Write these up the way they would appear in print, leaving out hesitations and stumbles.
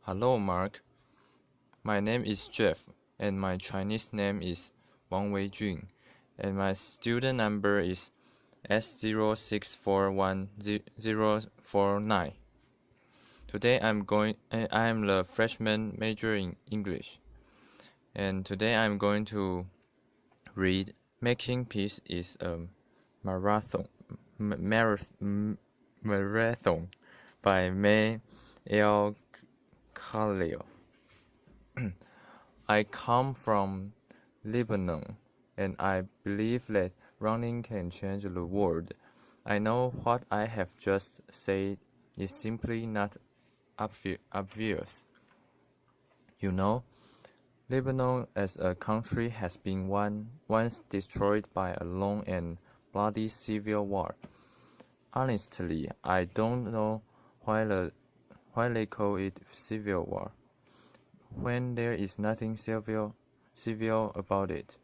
Hello, Mark. My name is Jeff, and my Chinese name is Wang Weijun, and my student number is S0641049. Today I am the freshman major in English, and today I'm going to read Making Peace is a Marathon, Marathon by El-Khalil. I come from Lebanon, and I believe that running can change the world. I know what I have just said is simply not obvious. You know, Lebanon as a country has been once destroyed by a long and bloody civil war. Honestly, I don't know why they call it civil war, when there is nothing civil about it,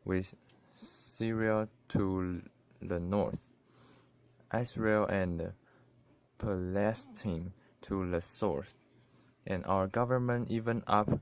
with Syria to the north, Israel and Palestine to the south, and our government even up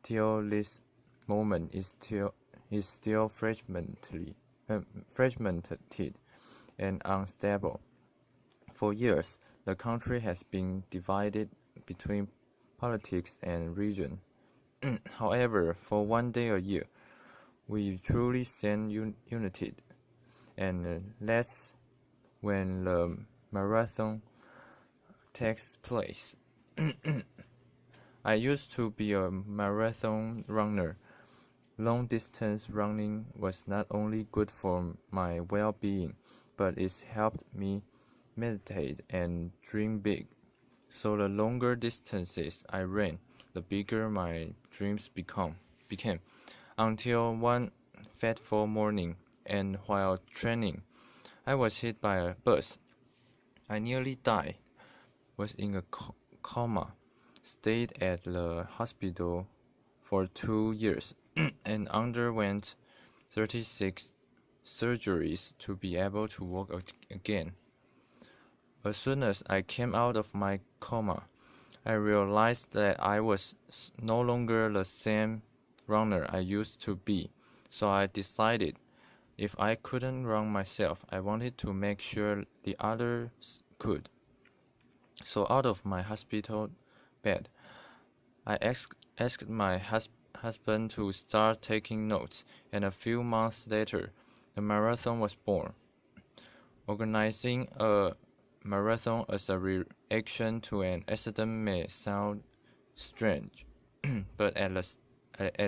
till this moment is still fragmented and unstable. For years, the country has been divided between politics and religion. However, for one day a year, we truly stand united, and that's when the marathon takes place. I used to be a marathon runner. Long distance running was not only good for my well-being, but it helped me meditate and dream big. So the longer distances I ran, the bigger my dreams became, until one fateful morning, and while training, I was hit by a bus. I nearly died, was in a coma, stayed at the hospital for 2 years, and underwent 36 surgeries to be able to walk again. As soon as I came out of my coma, I realized that I was no longer the same runner I used to be, so I decided if I couldn't run myself, I wanted to make sure the others could. So out of my hospital bed, I asked my husband to start taking notes, and a few months later, the marathon was born. Organizing a marathon as a reaction to an accident may sound strange, but at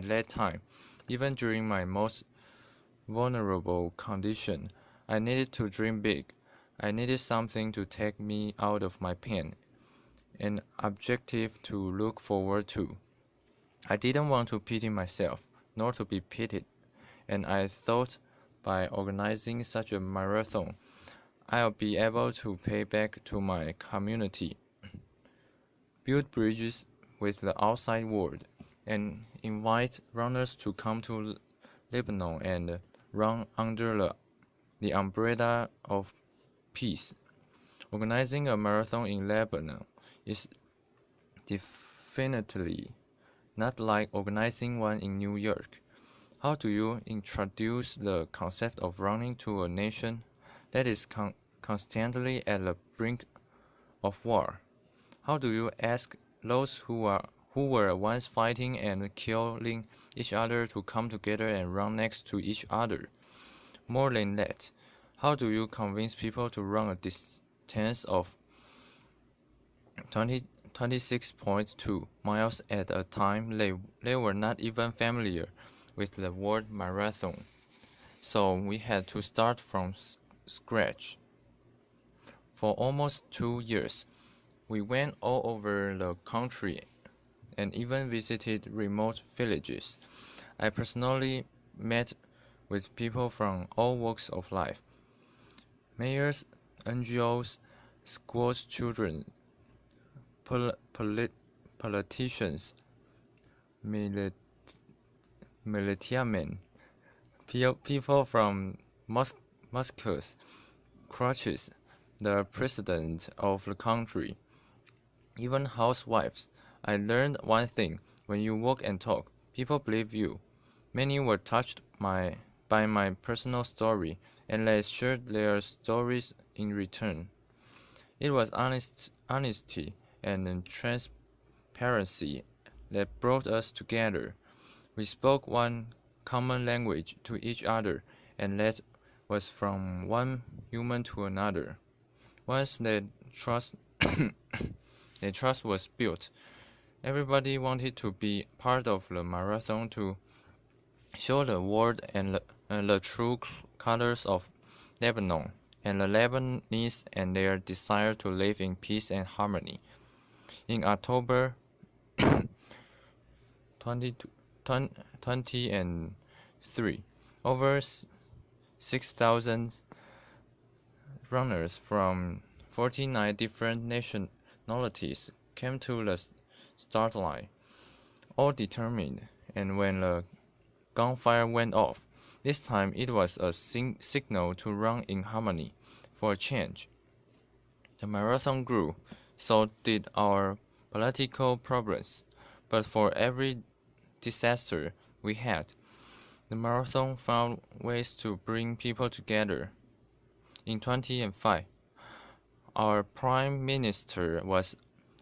that time, even during my most vulnerable condition, I needed to dream big. I needed something to take me out of my pain, an objective to look forward to. I didn't want to pity myself, nor to be pitied, and I thought by organizing such a marathon, I'll be able to pay back to my community, build bridges with the outside world, and invite runners to come to Lebanon and run under the umbrella of peace. Organizing a marathon in Lebanon is definitely not like organizing one in New York. How do you introduce the concept of running to a nation that is constantly at the brink of war? How do you ask those who were once fighting and killing each other to come together and run next to each other? More than that, how do you convince people to run a distance of 26.2 miles at a time they were not even familiar with the word marathon? So we had to start from scratch. For almost 2 years, we went all over the country and even visited remote villages. I personally met with people from all walks of life: mayors, NGOs, schools children, politicians, militiamen, people from mosques, churches, the president of the country, even housewives, I learned one thing: when you walk and talk, people believe you. Many were touched by my personal story, and they shared their stories in return. It was honesty and transparency that brought us together. We spoke one common language to each other, and that was from one human to another. Once that trust, the trust was built, everybody wanted to be part of the marathon to show the world and the true colors of Lebanon and the Lebanese and their desire to live in peace and harmony. In October 2023, over 6,000 runners from 49 different nationalities came to the start line, all determined, and when the gunfire went off, this time it was a signal to run in harmony for a change. The marathon grew, so did our political problems, but for every disaster we had, the marathon found ways to bring people together. In 2005, our prime minister was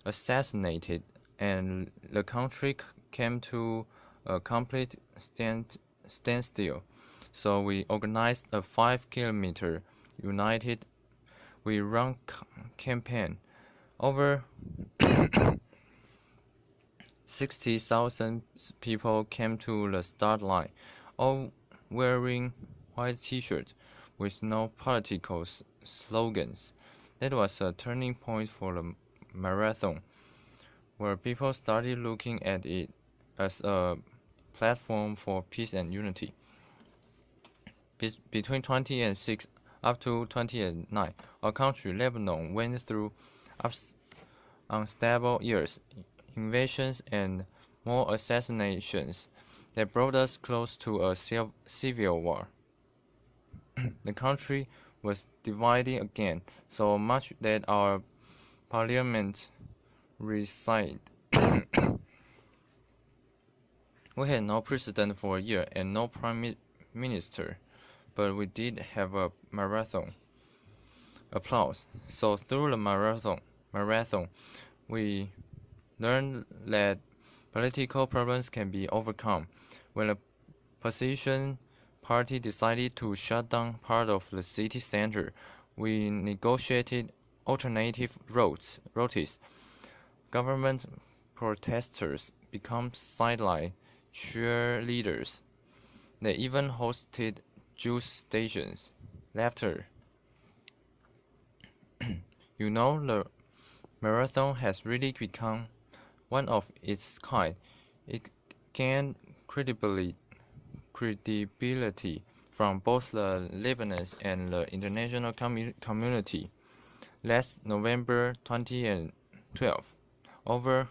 assassinated and the country came to a complete standstill. So we organized a 5-kilometer United We Run campaign. Over 60,000 people came to the start line, all wearing white t-shirts with no political slogans. That was a turning point for the marathon, where people started looking at it as a platform for peace and unity. Between 2006 up to 2009, our country, Lebanon, went through unstable years, invasions, and more assassinations that brought us close to a civil war. The country was dividing again, so much that our parliament resigned. We had no president for a year and no prime minister, but we did have a marathon. Applause. So through the marathon, we learned that political problems can be overcome. When the opposition party decided to shut down part of the city center, we negotiated alternative routes. Government protesters become sideline cheerleaders. They even hosted juice stations. Laughter. The marathon has really become one of its kind. It gained credibility from both the Lebanese and the international community. Last November 2012, over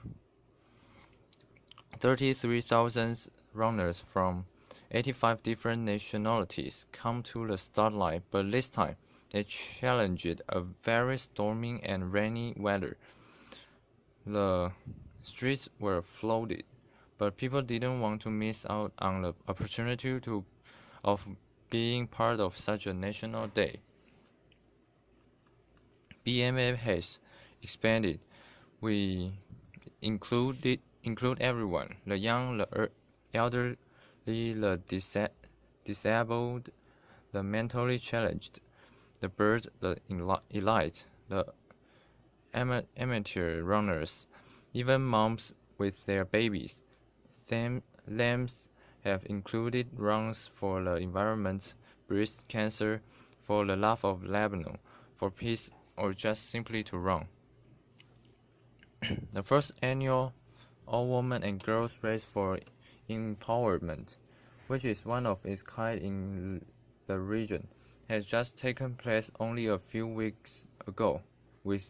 33,000 runners from 85 different nationalities come to the start line, but this time they challenged a very stormy and rainy weather. The streets were flooded, but people didn't want to miss out on the opportunity of being part of such a national day. BMA has expanded. We include everyone: the young, the elderly, the disabled, the mentally challenged, the bird, the elite, the amateur runners, even moms with their babies. Themes have included runs for the environment, breast cancer, for the love of Lebanon, for peace, or just simply to run. The first annual all-women and girls race for empowerment, which is one of its kind in the region, has just taken place only a few weeks ago, with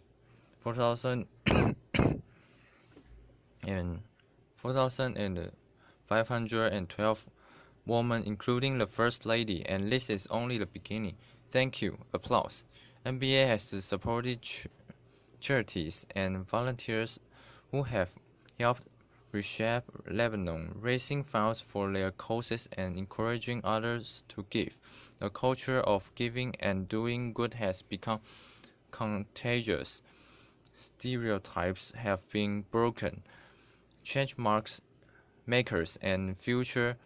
4,512 women, including the First Lady, and this is only the beginning. Thank you. Applause. NBA has supported charities and volunteers who have helped reshape Lebanon, raising funds for their causes and encouraging others to give. The culture of giving and doing good has become contagious. Stereotypes have been broken. Change makers and future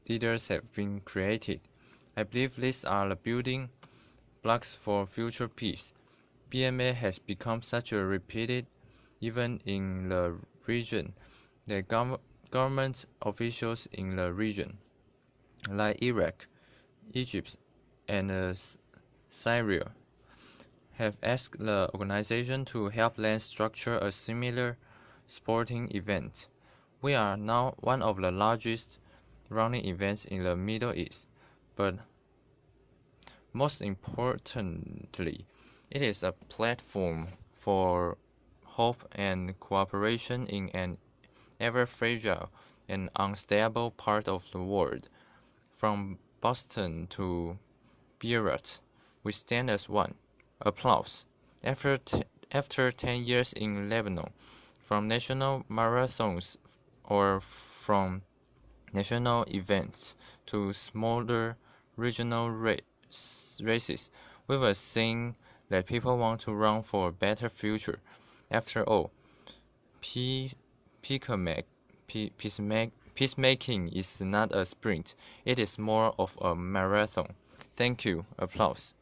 leaders have been created. I believe these are the building blocks for future peace. BMA has become such a repeated event in the region that government officials in the region, like Iraq, Egypt, and Syria, have asked the organization to help them structure a similar sporting event. We are now one of the largest running events in the Middle East, but most importantly, it is a platform for hope and cooperation in an ever-fragile and unstable part of the world. From Boston to Beirut, we stand as one. Applause. After 10 years in Lebanon, from national marathons or from national events to smaller regional races, we were seeing that people want to run for a better future. After all, peacemaking is not a sprint, it is more of a marathon. Thank you. Applause.